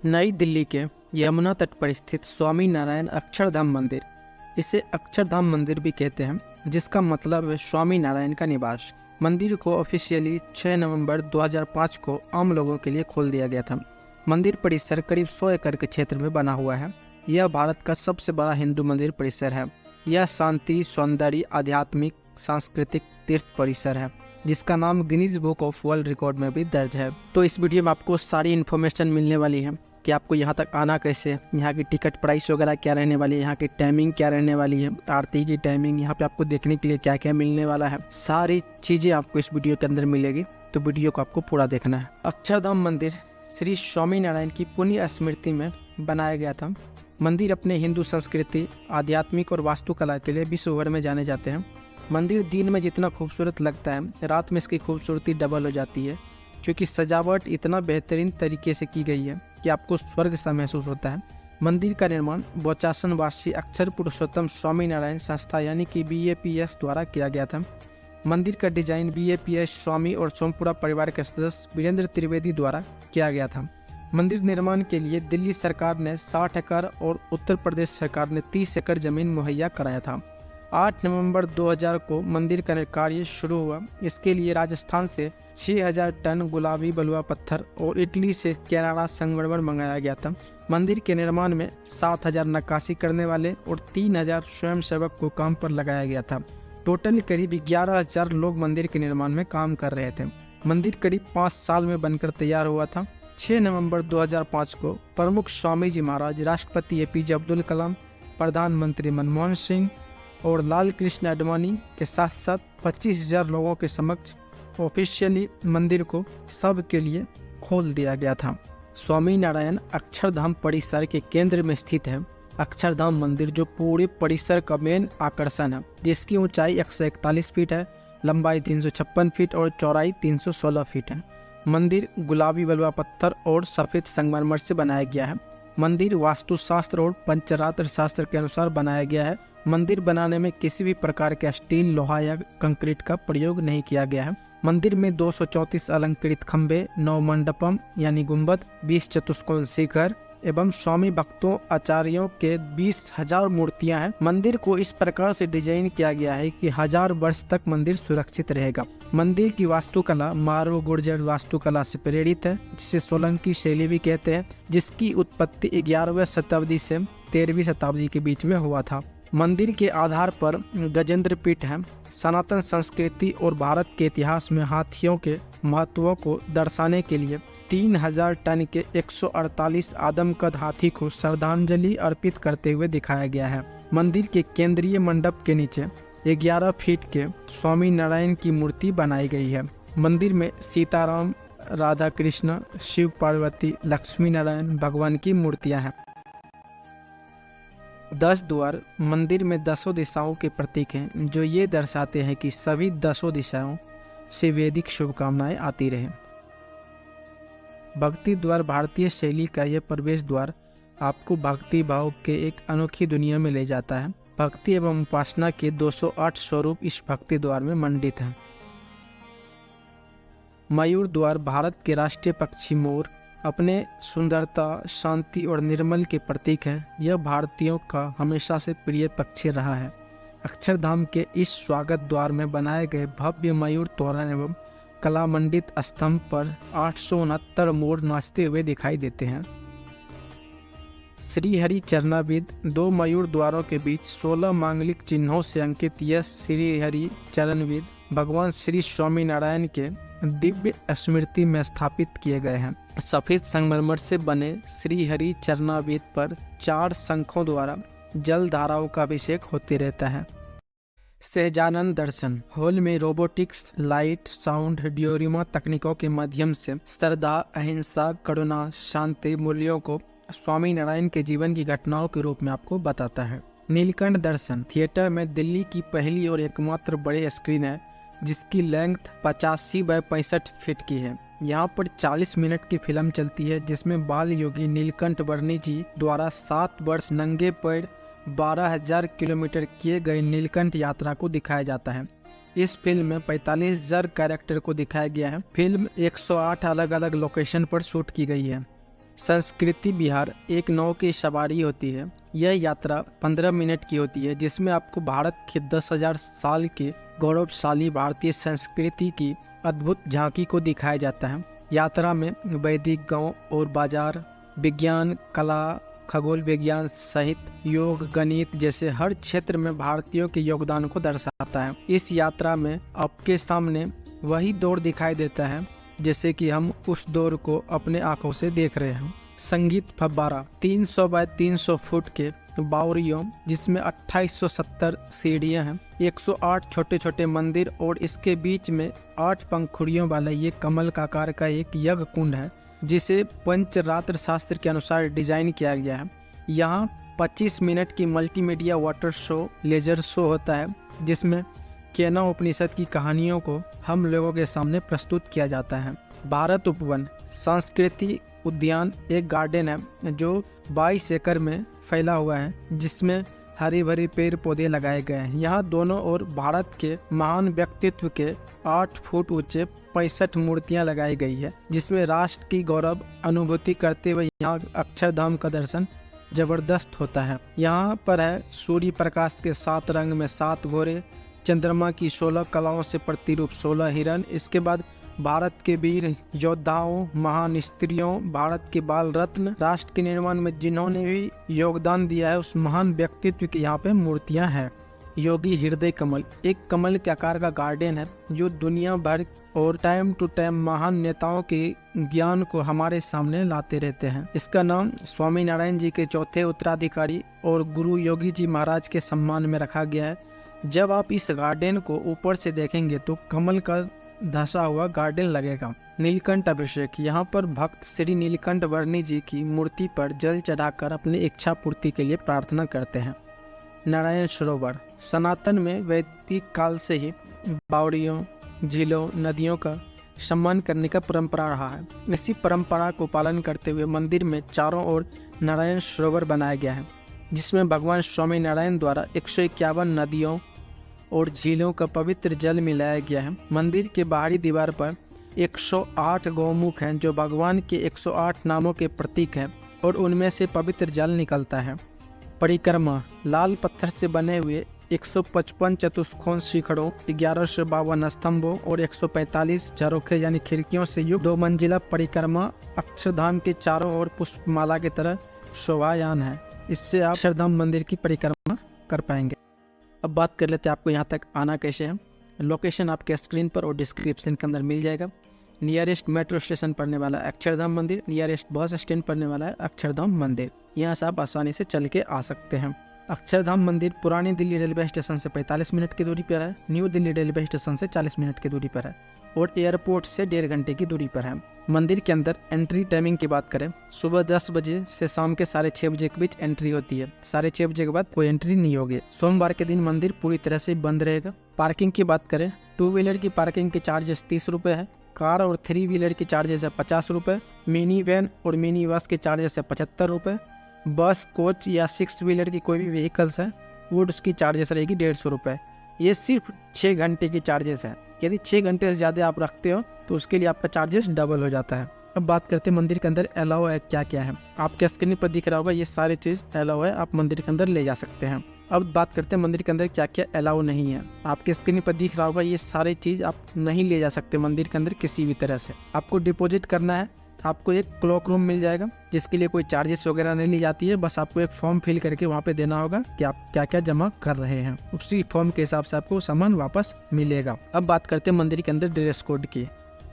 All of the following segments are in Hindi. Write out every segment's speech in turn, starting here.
नई दिल्ली के यमुना तट पर स्थित स्वामी नारायण अक्षरधाम मंदिर, इसे अक्षरधाम मंदिर भी कहते हैं, जिसका मतलब है स्वामी नारायण का निवास। मंदिर को ऑफिशियली 6 नवंबर 2005 को आम लोगों के लिए खोल दिया गया था। मंदिर परिसर करीब 100 एकड़ के क्षेत्र में बना हुआ है। यह भारत का सबसे बड़ा हिंदू मंदिर परिसर है। यह शांति, सौंदर्य, आध्यात्मिक, सांस्कृतिक तीर्थ परिसर है, जिसका नाम Guinness book of world record में भी दर्ज है। तो इस वीडियो में आपको सारी इन्फॉर्मेशन मिलने वाली है कि आपको यहाँ तक आना कैसे, यहाँ की टिकट प्राइस वगैरह क्या रहने वाली है, यहाँ की टाइमिंग क्या रहने वाली है, आरती की टाइमिंग, यहाँ पे आपको देखने के लिए क्या क्या मिलने वाला है, सारी चीज़ें आपको इस वीडियो के अंदर मिलेगी। तो वीडियो को आपको पूरा देखना है। अक्षरधाम मंदिर श्री स्वामी नारायण की पुण्य स्मृति में बनाया गया था। मंदिर अपने हिंदू संस्कृति, आध्यात्मिक और वास्तुकला के लिए विश्व भर में जाने जाते हैं। मंदिर दिन में जितना खूबसूरत लगता है, रात में इसकी खूबसूरती डबल हो जाती है, क्योंकि सजावट इतना बेहतरीन तरीके से की गई है कि आपको स्वर्ग सा महसूस होता है। मंदिर का निर्माण बोचासन वासी अक्षर पुरुषोत्तम स्वामी नारायण संस्था यानी कि BAPS द्वारा किया गया था। मंदिर का डिजाइन BAPS स्वामी और सोमपुरा परिवार के सदस्य वीरेंद्र त्रिवेदी द्वारा किया गया था। मंदिर निर्माण के लिए दिल्ली सरकार ने 60 एकड़ और उत्तर प्रदेश सरकार ने 30 एकड़ जमीन मुहैया कराया था। 8 नवंबर 2000 को मंदिर का कार्य शुरू हुआ। इसके लिए राजस्थान से 6000 टन गुलाबी बलुआ पत्थर और इटली से केराला संगमरमर मंगाया गया था। मंदिर के निर्माण में 7000 नक्काशी करने वाले और 3000 स्वयंसेवक को काम पर लगाया गया था। टोटल करीब 11000 लोग मंदिर के निर्माण में काम कर रहे थे। मंदिर करीब 5 साल में बनकर तैयार हुआ था। 6 नवंबर 2005 को प्रमुख स्वामी जी महाराज, राष्ट्रपति APJ अब्दुल कलाम, प्रधानमंत्री मनमोहन सिंह और लाल कृष्ण आडवाणी के साथ साथ 25,000 लोगों के समक्ष ऑफिशियली मंदिर को सब के लिए खोल दिया गया था। स्वामी नारायण अक्षरधाम परिसर के केंद्र में स्थित है। अक्षरधाम मंदिर जो पूरे परिसर का मेन आकर्षण है, जिसकी ऊंचाई 141 फीट है, लंबाई 356 फीट और चौड़ाई 316 फीट है। मंदिर गुलाबी बलुआ पत्थर और सफेद संगमरमर से बनाया गया है। मंदिर वास्तुशास्त्र और पंचरात्र शास्त्र के अनुसार बनाया गया है। मंदिर बनाने में किसी भी प्रकार के स्टील, लोहा या कंक्रीट का प्रयोग नहीं किया गया है। मंदिर में 234 अलंकृत खंबे, 9 मंडपम यानी गुंबद, 20 चतुष्कोण शिखर एवं स्वामी भक्तों आचार्यों के 20,000 मूर्तियां हैं। मंदिर को इस प्रकार से डिजाइन किया गया है कि 1000 वर्ष तक मंदिर सुरक्षित रहेगा। मंदिर की वास्तुकला मारव गुर्जर वास्तुकला से प्रेरित है, जिसे सोलंकी शैली भी कहते हैं, जिसकी उत्पत्ति 11वीं शताब्दी से 13वीं शताब्दी के बीच में हुआ था। मंदिर के आधार पर गजेंद्र पीठ है। सनातन संस्कृति और भारत के इतिहास में हाथियों के महत्व को दर्शाने के लिए 3000 टन के 148 आदमकद हाथी को श्रद्धांजलि अर्पित करते हुए दिखाया गया है। मंदिर के केंद्रीय मंडप के नीचे 11 फीट के स्वामी नारायण की मूर्ति बनाई गई है। मंदिर में सीताराम, राधा कृष्ण, शिव पार्वती, लक्ष्मी नारायण भगवान की मूर्तियां हैं। 10 द्वार मंदिर में 10 दिशाओं के प्रतीक हैं, जो ये दर्शाते हैं कि सभी 10 दिशाओं से वैदिक शुभकामनाएं आती रहे। भक्ति द्वार भारतीय शैली का यह प्रवेश द्वार आपको भक्ति भाव के एक अनोखी दुनिया में ले जाता है। भक्ति एवं उपासना के 208 स्वरूप इस भक्ति द्वार में मंडित हैं। मयूर द्वार भारत के राष्ट्रीय पक्षी मोर अपने सुंदरता, शांति और निर्मल के प्रतीक है। यह भारतीयों का हमेशा से प्रिय पक्षी रहा है। अक्षरधाम के इस स्वागत द्वार में बनाए गए भव्य मयूर तोरण एवं कलामंडित स्तंभ पर 869 मोर नाचते हुए दिखाई देते हैं। श्री हरि चरणाविद 2 मयूर द्वारों के बीच 16 मांगलिक चिन्हों से अंकित यह श्री हरि चरणविद भगवान श्री स्वामी नारायण के दिव्य स्मृति में स्थापित किए गए हैं। सफेद संगमरमर से बने श्री हरि चरणाविद पर 4 शंखों द्वारा जल धाराओं का अभिषेक होते रहता है। सहजानंद दर्शन हॉल में रोबोटिक्स, लाइट, साउंड, डियोरिमा तकनीकों के माध्यम से श्रद्धा, अहिंसा, करुणा, शांति मूल्यों को स्वामी नारायण के जीवन की घटनाओं के रूप में आपको बताता है। नीलकंठ दर्शन थिएटर में दिल्ली की पहली और एकमात्र बड़े स्क्रीन है, जिसकी लेंथ 85 बाय 65 फीट की है। यहाँ पर 40 मिनट की फिल्म चलती है, जिसमें बाल योगी नीलकंठ वर्णी जी द्वारा 7 वर्ष नंगे पैर 12,000 किलोमीटर किए गए नीलकंठ यात्रा को दिखाया जाता है। इस फिल्म में 45,000 कैरेक्टर को दिखाया गया है। फिल्म 108 अलग अलग लोकेशन पर शूट की गई है। संस्कृति विहार एक नाव की सवारी होती है। यह यात्रा 15 मिनट की होती है, जिसमें आपको भारत के 10,000 साल के गौरवशाली भारतीय संस्कृति की अद्भुत झांकी को दिखाया जाता है। यात्रा में वैदिक गांव और बाजार, विज्ञान, कला, खगोल विज्ञान सहित योग, गणित जैसे हर क्षेत्र में भारतीयों के योगदान को दर्शाता है। इस यात्रा में आपके सामने वही दौर दिखाई देता है जैसे कि हम उस दौर को अपने आंखों से देख रहे हैं। संगीत फव्वारा 300 बाय 300 फुट के बावड़ियों, जिसमें 2870 सीढ़ियां हैं, 108 छोटे छोटे मंदिर और इसके बीच में 8 पंखुड़ियों वाला ये कमल का आकार का एक यज्ञ कुंड है, जिसे पंचरात्र शास्त्र के अनुसार डिजाइन किया गया है। यहाँ 25 मिनट की multimedia water show, laser show होता है, जिसमें केना उपनिषद की कहानियों को हम लोगों के सामने प्रस्तुत किया जाता है। भारत उपवन सांस्कृतिक उद्यान एक गार्डन है जो 22 एकड़ में फैला हुआ है, जिसमें हरी भरी पेड़ पौधे लगाए गए हैं। यहाँ दोनों ओर भारत के महान व्यक्तित्व के 8 फुट ऊंचे 65 मूर्तियां लगाई गई है, जिसमें राष्ट्र की गौरव अनुभूति करते हुए यहाँ अक्षरधाम का दर्शन जबरदस्त होता है। यहाँ पर है सूर्य प्रकाश के 7 रंग में 7 घोड़े, चंद्रमा की 16 कलाओं से प्रतिरूप 16 हिरण। इसके बाद भारत के वीर योद्धाओं, महान स्त्रियों, भारत के बाल रत्न, राष्ट्र के निर्माण में जिन्होंने भी योगदान दिया है, उस महान व्यक्तित्व की यहाँ पे मूर्तियां हैं। योगी हृदय कमल एक कमल के आकार का गार्डन है जो दुनिया भर और टाइम टू टाइम महान नेताओं के ज्ञान को हमारे सामने लाते रहते हैं। इसका नाम स्वामी नारायण जी के चौथे उत्तराधिकारी और गुरु योगी जी महाराज के सम्मान में रखा गया है। जब आप इस गार्डन को ऊपर से देखेंगे तो कमल का धसा हुआ गार्डन लगेगा। नीलकंठ अभिषेक यहाँ पर भक्त श्री नीलकंठ वर्णी जी की मूर्ति पर जल चढ़ाकर अपनी इच्छा पूर्ति के लिए प्रार्थना करते हैं। नारायण सरोवर सनातन में वैदिक काल से ही बावड़ियों, झीलों, नदियों का सम्मान करने का परंपरा रहा है। इसी परंपरा को पालन करते हुए मंदिर में चारों ओर नारायण सरोवर बनाया गया है, जिसमें भगवान स्वामी नारायण द्वारा 151 नदियों और झीलों का पवित्र जल मिलाया गया है। मंदिर के बाहरी दीवार पर 108 गौमुख हैं, जो भगवान के 108 नामों के प्रतीक हैं और उनमें से पवित्र जल निकलता है। परिक्रमा लाल पत्थर से बने हुए 155 चतुष्कोण शिखरों, 1152 स्तंभों और 145 झरोखे यानी खिड़कियों से युक्त 2 मंजिला परिक्रमा अक्षरधाम के चारों ओर पुष्पमाला की तरह शोभायान है। इससे आप अक्षरधाम मंदिर की परिक्रमा कर पाएंगे। अब बात कर लेते हैं आपको यहाँ तक आना कैसे है। लोकेशन आपके स्क्रीन पर और डिस्क्रिप्शन के अंदर मिल जाएगा। नियरेस्ट मेट्रो स्टेशन पड़ने वाला अक्षरधाम मंदिर, नियरेस्ट बस स्टैंड पड़ने वाला है अक्षरधाम मंदिर। यहाँ से आप आसानी से चल के आ सकते हैं। अक्षरधाम मंदिर पुरानी दिल्ली रेलवे स्टेशन से 45 मिनट की दूरी पर है, न्यू दिल्ली रेलवे स्टेशन से 40 मिनट की दूरी पर है और एयरपोर्ट से 1.5 घंटे की दूरी पर है। मंदिर के अंदर एंट्री टाइमिंग की बात करें, सुबह 10 बजे से शाम के 6:30 बजे के बीच एंट्री होती है। 6:30 बजे के बाद कोई एंट्री नहीं होगी। सोमवार के दिन मंदिर पूरी तरह से बंद रहेगा। पार्किंग की बात करें, 2 व्हीलर की पार्किंग के चार्जेस 30 रुपये है, कार और 3 व्हीलर की चार्जेस है 50 रुपये, मिनी वैन और मिनी बस के चार्जेस है 75 रुपये, बस, कोच या 6 व्हीलर की कोई भी व्हीकल्स है वो उसकी चार्जेस रहेगी 150 रुपये। ये सिर्फ 6 घंटे की चार्जेस है। यदि 6 घंटे से ज़्यादा आप रखते हो तो उसके लिए आपका चार्जेस डबल हो जाता है। अब बात करते हैं मंदिर के अंदर अलाउ है क्या क्या है। आपके स्क्रीन पर दिख रहा होगा ये सारी चीज़ अलाउ है, आप मंदिर के अंदर ले जा सकते हैं। अब बात करते हैं मंदिर के अंदर क्या क्या अलाउ नहीं है। आपके स्क्रीन पर दिख रहा होगा ये सारी चीज़ आप नहीं ले जा सकते मंदिर के अंदर किसी भी तरह से। आपको डिपॉजिट करना है, आपको एक क्लॉक रूम मिल जाएगा जिसके लिए कोई चार्जेस वगैरह नहीं ली जाती है। बस आपको एक फॉर्म फिल करके वहाँ पे देना होगा कि आप क्या क्या जमा कर रहे हैं। उसी फॉर्म के हिसाब से आपको सामान वापस मिलेगा। अब बात करते हैं मंदिर के अंदर ड्रेस कोड की।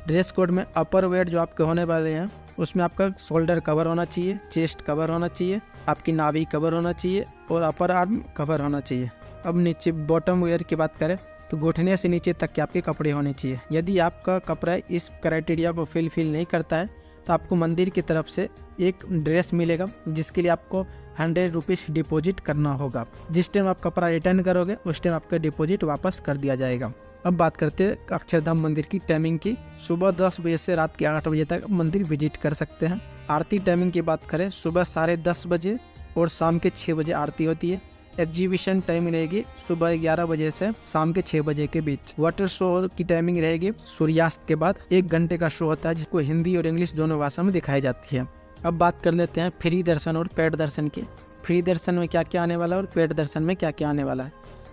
ड्रेस कोड में अपर वेयर जो आपके होने वाले हैं उसमें आपका शोल्डर कवर होना चाहिए, चेस्ट कवर होना चाहिए, आपकी नाभि कवर होना चाहिए और अपर आर्म कवर होना चाहिए। अब नीचे बॉटम वेयर की बात करें तो घुटने से नीचे तक के आपके कपड़े होने चाहिए। यदि आपका कपड़ा इस क्राइटेरिया को फिल नहीं करता है तो आपको मंदिर की तरफ से एक ड्रेस मिलेगा जिसके लिए आपको 100 रुपीज़ डिपॉजिट करना होगा। जिस टाइम आप कपड़ा रिटर्न करोगे उस टाइम आपका डिपॉजिट वापस कर दिया जाएगा। अब बात करते हैं अक्षरधाम मंदिर की टाइमिंग की। सुबह 10 बजे से रात के 8 बजे तक मंदिर विजिट कर सकते हैं। आरती टाइमिंग की बात करें, सुबह 10:30 बजे और शाम के 6 बजे आरती होती है। एग्जीबिशन टाइम रहेगी सुबह 11 बजे से शाम के 6 बजे के बीच। वाटर शो की टाइमिंग रहेगी सूर्यास्त के बाद 1 घंटे का शो होता है जिसको हिंदी और इंग्लिश दोनों भाषा में दिखाई जाती है। अब बात कर लेते हैं फ्री दर्शन और पेड दर्शन की। फ्री दर्शन में क्या क्या आने वाला है और पेड दर्शन में क्या क्या आने वाला है।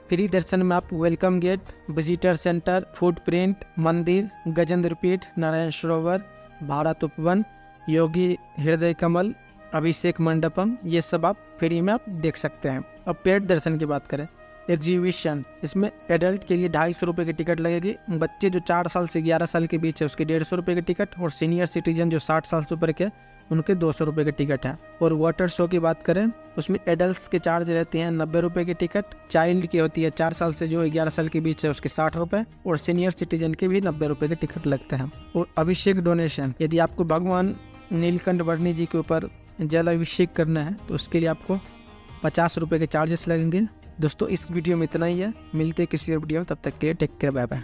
फ्री दर्शन में आप welcome gate, visitor centre, footprint, मंदिर, गजेंद्र पीठ, नारायण सरोवर, भारत उपवन, योगी हृदय कमल, अभिषेक मंडपम, ये सब आप फ्री में आप देख सकते हैं। अब पेड दर्शन की बात करें, एग्जीबिशन, इसमें एडल्ट के लिए 250 रुपये की टिकट लगेगी, बच्चे जो 4 साल से 11 साल के बीच है उसकी 150 रुपये की टिकट, और सीनियर सिटीजन जो 60 साल से ऊपर के उनके 200 रुपये की टिकट है। और वाटर शो की बात करें, उसमें एडल्ट के चार्ज रहते हैं 90 रुपये की टिकट, चाइल्ड की होती है 4 साल से जो 11 साल के बीच है उसके 60 रुपये, और सीनियर सिटीजन के भी 90 रुपये की टिकट लगते हैं। और अभिषेक डोनेशन, यदि आपको भगवान नीलकंठ वर्णी जी के ऊपर जल अभिषेक करना है तो उसके लिए आपको 50 रुपये के चार्जेस लगेंगे। दोस्तों इस वीडियो में इतना ही है, मिलते हैं किसी और वीडियो में, तब तक के लिए टेक केयर, बाय बाय।